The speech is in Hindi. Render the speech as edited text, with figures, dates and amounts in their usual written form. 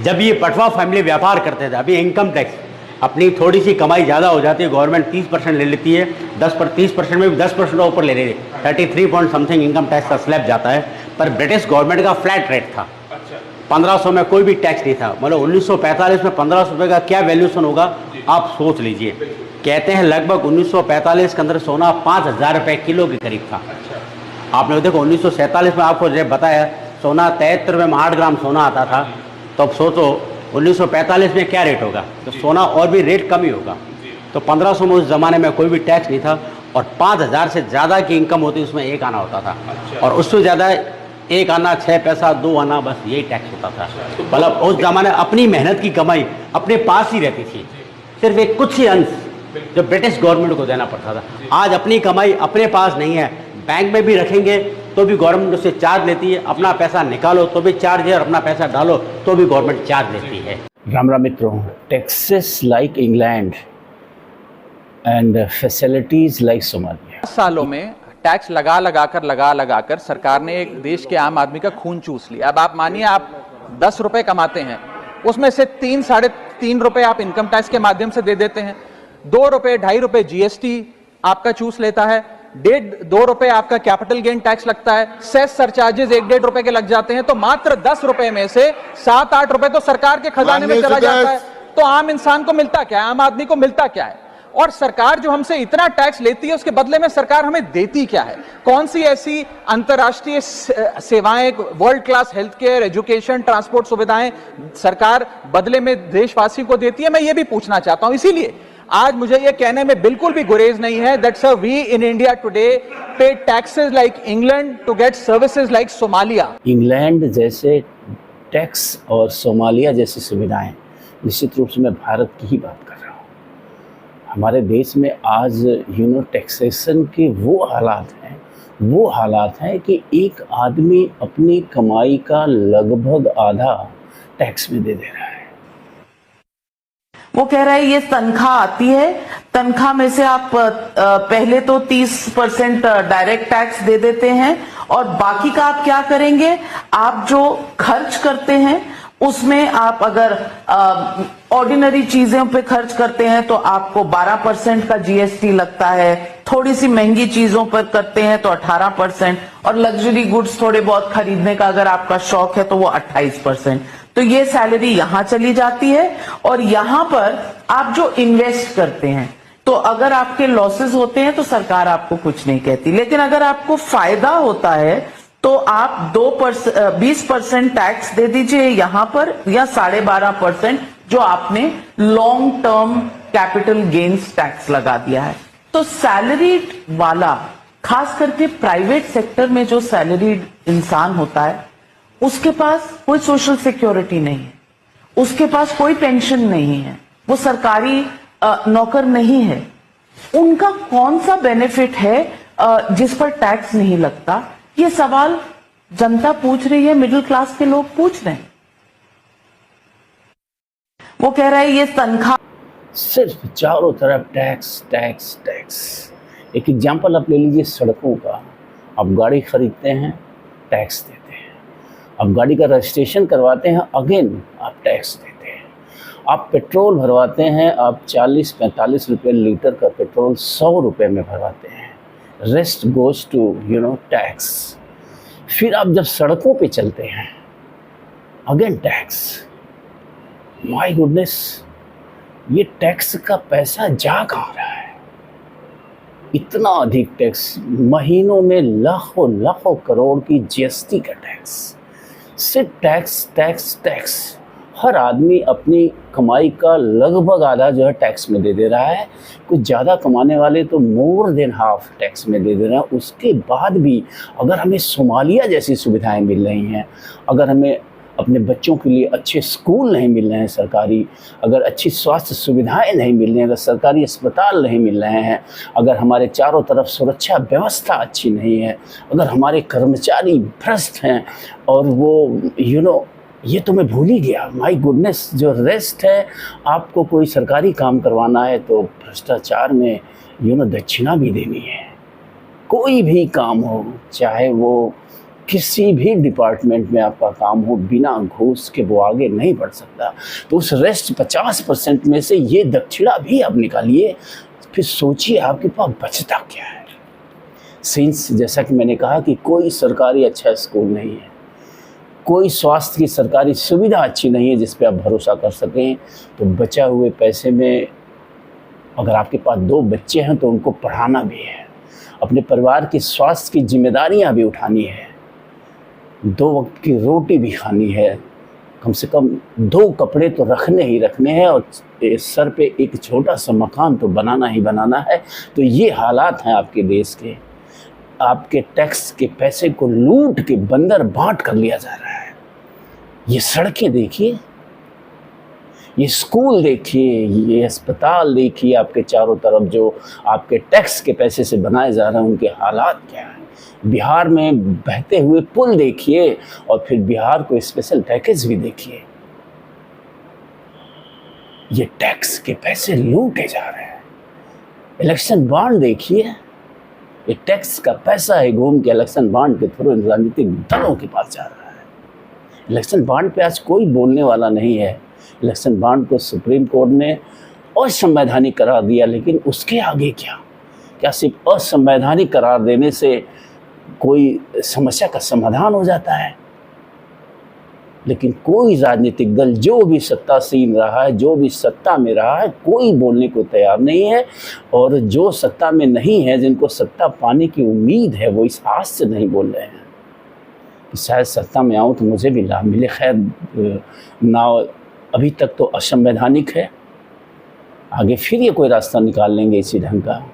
जब ये पटवा फैमिली व्यापार करते थे, अभी इनकम टैक्स अपनी थोड़ी सी कमाई ज़्यादा हो जाती है, गवर्नमेंट 30% ले लेती है, 30% में भी 10% ऊपर ले रही है, 33 पॉइंट समथिंग इनकम टैक्स का स्लैब जाता है। पर ब्रिटिश गवर्नमेंट का फ्लैट रेट था, 1500 में कोई भी टैक्स नहीं था। मतलब 1945 में 1500 रुपये का क्या वैल्यूशन होगा आप सोच लीजिए। कहते हैं लगभग 1945 के अंदर सोना 5000 रुपये किलो के करीब था। आपने देखो 1947 में आपको जब बताया सोना 73 रुपये में 8 ग्राम सोना आता था, तो अब सोचो 1945 में क्या रेट होगा, तो सोना और भी रेट कम ही होगा। तो 1500 में उस ज़माने में कोई भी टैक्स नहीं था, और 5000 से ज़्यादा की इनकम होती उसमें 1 आना होता था, और उससे ज़्यादा 1 आना, 6 पैसा, 2 आना, बस यही टैक्स होता था। मतलब उस ज़माने अपनी मेहनत की कमाई अपने पास ही रहती थी, सिर्फ एक कुछ ही अंश जो ब्रिटिश गवर्नमेंट को देना पड़ता था। आज अपनी कमाई अपने पास नहीं है, बैंक में भी रखेंगे तो भी गवर्नमेंट उससे चार्ज लेती है, अपना पैसा निकालो तो भी चार्ज है, और अपना पैसा डालो तो भी गवर्नमेंट चार्ज लेती है। राम राम मित्रों, taxes like England and facilities like Somalia. सालों में टैक्स लगा कर सरकार ने एक देश के आम आदमी का खून चूस लिया। अब आप मानिए आप 10 रुपए कमाते हैं, उसमें से 3-3.5 रुपए आप इनकम टैक्स के माध्यम से दे देते हैं, 2 रुपए 2.5 रुपए जीएसटी आपका चूस लेता है, 1.5-2 रुपए आपका कैपिटल गेन टैक्स लगता है, सेस सरचार्जेस 1-1.5 रुपए के लग जाते हैं, तो मात्र 10 रुपए में से 7-8 रुपए तो सरकार के खजाने में चला जाता है। तो आम इंसान को मिलता क्या है, आम आदमी को मिलता क्या है? और सरकार जो हमसे इतना टैक्स लेती है उसके बदले में सरकार हमें देती क्या है? कौन सी ऐसी अंतर्राष्ट्रीय सेवाएं, world class health care, education, transport सुविधाएं सरकार बदले में देशवासी को देती है? मैं ये भी पूछना चाहता हूं। इसीलिए आज मुझे ये कहने में बिल्कुल भी गुरेज नहीं है that sir we in India today pay taxes like England to get services like Somalia. England जैसे टैक्स और सोमालिया जैसी सुविधाएं, निश्चित रूप से मैं भारत की ही बात कर रहा हूँ। हमारे देश में आज टैक्सेशन के वो हालात हैं कि एक आदमी अपनी कमाई का लगभग आधा टैक्स में दे रहा है। वो कह रहा है ये तनख्वाह आती है, तनख्वाह में से आप पहले तो 30% डायरेक्ट टैक्स दे देते हैं, और बाकी का आप क्या करेंगे? आप जो खर्च करते हैं उसमें आप अगर ऑर्डिनरी चीजों पे खर्च करते हैं तो आपको 12% का जीएसटी लगता है, थोड़ी सी महंगी चीजों पर करते हैं तो 18%, और लग्जरी गुड्स थोड़े बहुत खरीदने का अगर आपका शौक है तो वो 28%। तो ये सैलरी यहां चली जाती है, और यहां पर आप जो इन्वेस्ट करते हैं तो अगर आपके लॉसेस होते हैं तो सरकार आपको कुछ नहीं कहती, लेकिन अगर आपको फायदा होता है तो आप 20% टैक्स दे दीजिए यहां पर, या 12.5% जो आपने long term capital gains tax लगा दिया है। तो सैलरीड वाला, खास करके प्राइवेट सेक्टर में जो सैलरीड इंसान होता है, उसके पास कोई सोशल सिक्योरिटी नहीं है, उसके पास कोई पेंशन नहीं है, वो सरकारी नौकर नहीं है। उनका कौन सा बेनिफिट है जिस पर टैक्स नहीं लगता? ये सवाल जनता पूछ रही है, मिडिल क्लास के लोग पूछ रहे हैं। वो कह रहा है ये तनख्वाह, सिर्फ चारों तरफ टैक्स टैक्स टैक्स। एक एग्जांपल आप ले लीजिए सड़कों का। आप गाड़ी खरीदते हैं, टैक्स देते हैं। आप गाड़ी का रजिस्ट्रेशन करवाते हैं, अगेन आप टैक्स देते हैं। आप पेट्रोल भरवाते हैं, आप 40-45 रुपये लीटर का पेट्रोल 100 रुपये में भरवाते हैं। Rest goes to tax. फिर आप जब सड़कों पे चलते हैं, अगेन टैक्स। माय गुडनेस, ये टैक्स का पैसा जा कहाँ रहा है? इतना अधिक टैक्स, महीनों में लाखों करोड़ की जीएसटी का टैक्स। सिर्फ टैक्स टैक्स टैक्स। हर आदमी अपनी कमाई का लगभग आधा जो है टैक्स में दे रहा है। कुछ ज़्यादा कमाने वाले तो मोर देन हाफ टैक्स में दे रहे हैं। उसके बाद भी अगर हमें सोमालिया जैसी सुविधाएं मिल रही हैं, अगर हमें अपने बच्चों के लिए अच्छे स्कूल नहीं मिल रहे हैं सरकारी, अगर अच्छी स्वास्थ्य सुविधाएं नहीं मिल रही हैं, अगर सरकारी अस्पताल नहीं मिल रहे हैं, अगर हमारे चारों तरफ सुरक्षा व्यवस्था अच्छी नहीं है, अगर हमारे कर्मचारी भ्रष्ट हैं, और वो ये तो मैं भूल ही गया, माय गुडनेस, जो रेस्ट है, आपको कोई सरकारी काम करवाना है तो भ्रष्टाचार में दक्षिणा भी देनी है। कोई भी काम हो, चाहे वो किसी भी डिपार्टमेंट में आपका काम हो, बिना घूस के वो आगे नहीं बढ़ सकता। तो उस रेस्ट 50% में से ये दक्षिणा भी आप निकालिए, फिर सोचिए आपके पास बचता क्या है। सिंस जैसा कि मैंने कहा कि कोई सरकारी अच्छा स्कूल नहीं है, कोई स्वास्थ्य की सरकारी सुविधा अच्छी नहीं है जिस पे आप भरोसा कर सकें, तो बचा हुए पैसे में अगर आपके पास 2 बच्चे हैं तो उनको पढ़ाना भी है, अपने परिवार की स्वास्थ्य की जिम्मेदारियां भी उठानी है, 2 वक्त की रोटी भी खानी है, कम से कम 2 कपड़े तो रखने ही रखने हैं, और सर पे एक छोटा सा मकान तो बनाना ही बनाना है। तो ये हालात हैं आपके देश के। आपके टैक्स के पैसे को लूट के बंदर बांट कर लिया जा रहा है। ये सड़कें देखिए, ये स्कूल देखिए, ये अस्पताल देखिए, आपके चारों तरफ जो आपके टैक्स के पैसे से बनाए जा रहे हैं उनके हालात क्या हैं। बिहार में बहते हुए पुल देखिए, और फिर बिहार को स्पेशल पैकेज भी देखिए। ये टैक्स के पैसे लूटे जा रहे हैं। इलेक्शन बॉन्ड देखिए, ये टैक्स का पैसा है घूम के इलेक्शन बॉन्ड के थ्रू राजनीतिक दलों के पास जा रहा है। इलेक्शन बॉन्ड पे आज कोई बोलने वाला नहीं है। इलेक्शन बॉन्ड को सुप्रीम कोर्ट ने असंवैधानिक करार दिया, लेकिन उसके आगे क्या सिर्फ असंवैधानिक करार देने से कोई समस्या का समाधान हो जाता है? लेकिन कोई राजनीतिक दल जो भी सत्तासीन रहा है, जो भी सत्ता में रहा है, कोई बोलने को तैयार नहीं है। और जो सत्ता में नहीं है, जिनको सत्ता पाने की उम्मीद है, वो इस आस से नहीं बोल रहे हैं कि शायद सत्ता में आऊँ तो मुझे भी लाभ मिले। खैर ना, अभी तक तो असंवैधानिक है, आगे फिर ये कोई रास्ता निकाल लेंगे इसी ढंग का।